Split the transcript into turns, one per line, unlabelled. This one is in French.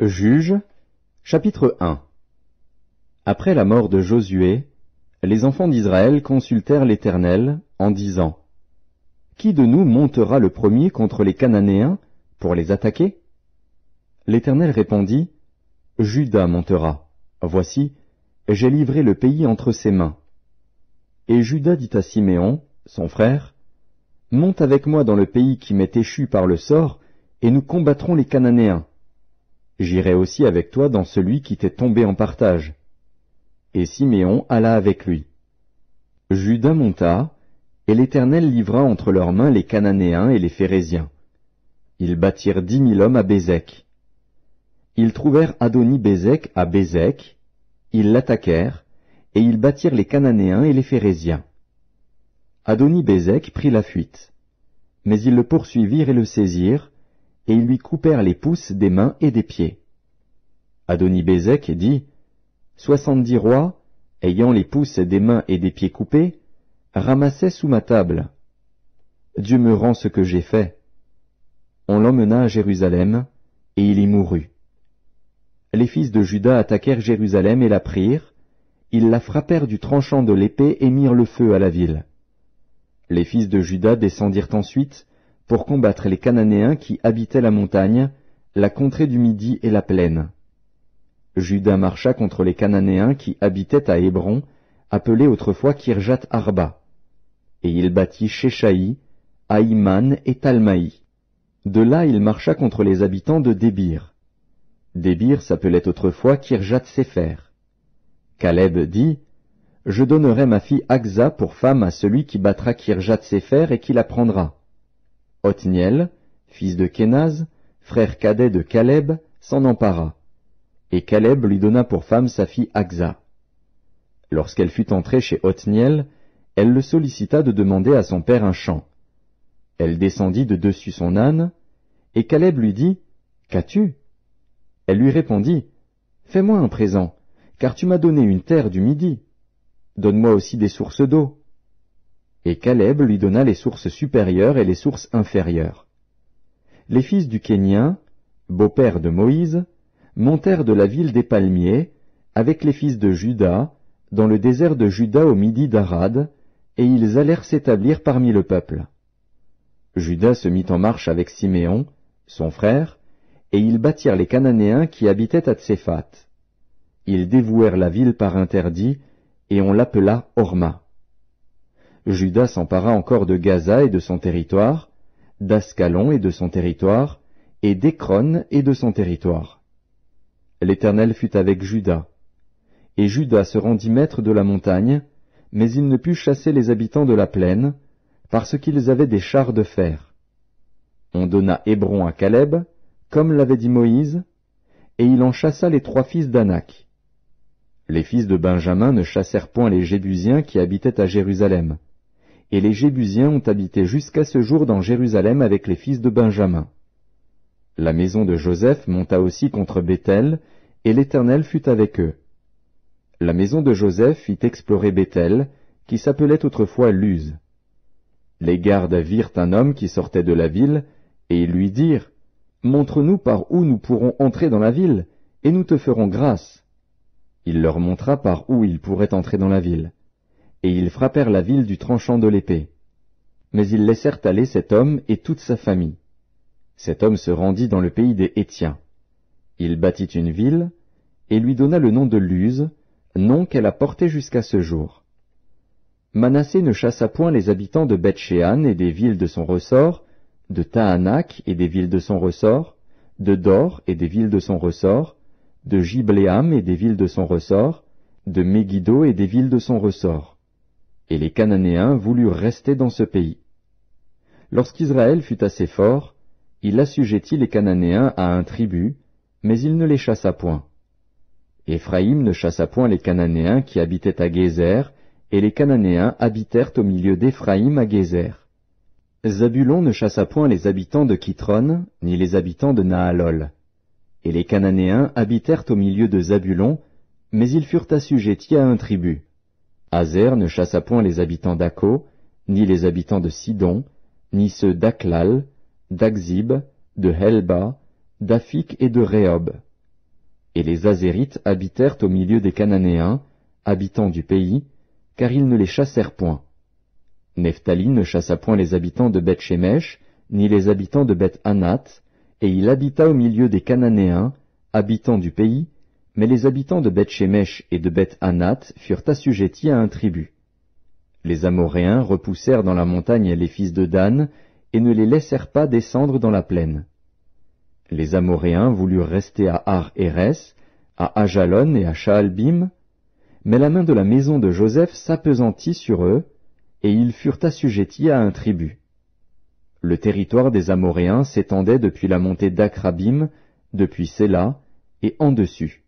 Juges, chapitre 1. Après la mort de Josué, les enfants d'Israël consultèrent l'Éternel en disant : Qui de nous montera le premier contre les Cananéens pour les attaquer ? L'Éternel répondit : Juda montera. Voici, j'ai livré le pays entre ses mains. Et Juda dit à Siméon, son frère : Monte avec moi dans le pays qui m'est échu par le sort, et nous combattrons les Cananéens. J'irai aussi avec toi dans celui qui t'est tombé en partage. Et Siméon alla avec lui. Juda monta, et l'Éternel livra entre leurs mains les Cananéens et les Phéréziens. Ils battirent 10 000 hommes à Bézek. Ils trouvèrent Adoni-Bézek à Bézek, ils l'attaquèrent, et ils battirent les Cananéens et les Phéréziens. Adoni-Bézek prit la fuite. Mais ils le poursuivirent et le saisirent, et ils lui coupèrent les pouces des mains et des pieds. Adoni-Bézek dit : 70 rois, ayant les pouces des mains et des pieds coupés, ramassaient sous ma table. Dieu me rend ce que j'ai fait. On l'emmena à Jérusalem, et il y mourut. Les fils de Juda attaquèrent Jérusalem et la prirent, ils la frappèrent du tranchant de l'épée et mirent le feu à la ville. Les fils de Juda descendirent ensuite pour combattre les Cananéens qui habitaient la montagne, la contrée du Midi et la plaine. Juda marcha contre les Cananéens qui habitaient à Hébron, appelé autrefois Kirjat Arba, et il battit Shéshaï, Aïman et Talmaï. De là il marcha contre les habitants de Débir. Débir s'appelait autrefois Kirjat Sépher. Caleb dit : Je donnerai ma fille Aksa pour femme à celui qui battra Kirjat Sépher et qui la prendra. Othniel, fils de Kénaz, frère cadet de Caleb, s'en empara, et Caleb lui donna pour femme sa fille Aksa. Lorsqu'elle fut entrée chez Othniel, elle le sollicita de demander à son père un champ. Elle descendit de dessus son âne, et Caleb lui dit : Qu'as-tu ? Elle lui répondit : Fais-moi un présent, car tu m'as donné une terre du Midi. Donne-moi aussi des sources d'eau. Et Caleb lui donna les sources supérieures et les sources inférieures. Les fils du Kénien, beau-père de Moïse, montèrent de la ville des palmiers, avec les fils de Juda, dans le désert de Juda au midi d'Arad, et ils allèrent s'établir parmi le peuple. Juda se mit en marche avec Siméon, son frère, et ils battirent les Cananéens qui habitaient à Tséphat. Ils dévouèrent la ville par interdit, et on l'appela Horma. Juda s'empara encore de Gaza et de son territoire, d'Ascalon et de son territoire, et d'Écron et de son territoire. L'Éternel fut avec Juda. Et Juda se rendit maître de la montagne, mais il ne put chasser les habitants de la plaine, parce qu'ils avaient des chars de fer. On donna Hébron à Caleb, comme l'avait dit Moïse, et il en chassa les 3 fils d'Anak. Les fils de Benjamin ne chassèrent point les Jébusiens qui habitaient à Jérusalem, et les Jébusiens ont habité jusqu'à ce jour dans Jérusalem avec les fils de Benjamin. La maison de Joseph monta aussi contre Béthel, et l'Éternel fut avec eux. La maison de Joseph fit explorer Béthel, qui s'appelait autrefois Luz. Les gardes virent un homme qui sortait de la ville, et ils lui dirent : Montre-nous par où nous pourrons entrer dans la ville, et nous te ferons grâce. Il leur montra par où ils pourraient entrer dans la ville. Et ils frappèrent la ville du tranchant de l'épée. Mais ils laissèrent aller cet homme et toute sa famille. Cet homme se rendit dans le pays des Hétiens. Il bâtit une ville, et lui donna le nom de Luz, nom qu'elle a porté jusqu'à ce jour. Manassé ne chassa point les habitants de Beth-Shéan et des villes de son ressort, de Tahanak et des villes de son ressort, de Dor et des villes de son ressort, de Gibléam et des villes de son ressort, de Megiddo et des villes de son ressort. Et les Cananéens voulurent rester dans ce pays. Lorsqu'Israël fut assez fort, il assujettit les Cananéens à un tribut, mais il ne les chassa point. Éphraïm ne chassa point les Cananéens qui habitaient à Gézer, et les Cananéens habitèrent au milieu d'Éphraïm à Gézer. Zabulon ne chassa point les habitants de Kitron, ni les habitants de Nahalol. Et les Cananéens habitèrent au milieu de Zabulon, mais ils furent assujettis à un tribut. Azer ne chassa point les habitants d'Akko, ni les habitants de Sidon, ni ceux d'Aklal, d'Akzib, de Helba, d'Afik et de Rehob. Et les Azérites habitèrent au milieu des Cananéens, habitants du pays, car ils ne les chassèrent point. Nephtali ne chassa point les habitants de Beth-Shemesh, ni les habitants de Beth-Anath, et il habita au milieu des Cananéens, habitants du pays, mais les habitants de Beth-Shemesh et de Beth-Anath furent assujettis à un tribut. Les Amoréens repoussèrent dans la montagne les fils de Dan, et ne les laissèrent pas descendre dans la plaine. Les Amoréens voulurent rester à Ar-Hérès, à Ajalon et à Shaalbim, mais la main de la maison de Joseph s'appesantit sur eux, et ils furent assujettis à un tribut. Le territoire des Amoréens s'étendait depuis la montée d'Akrabim, depuis Séla, et en dessus.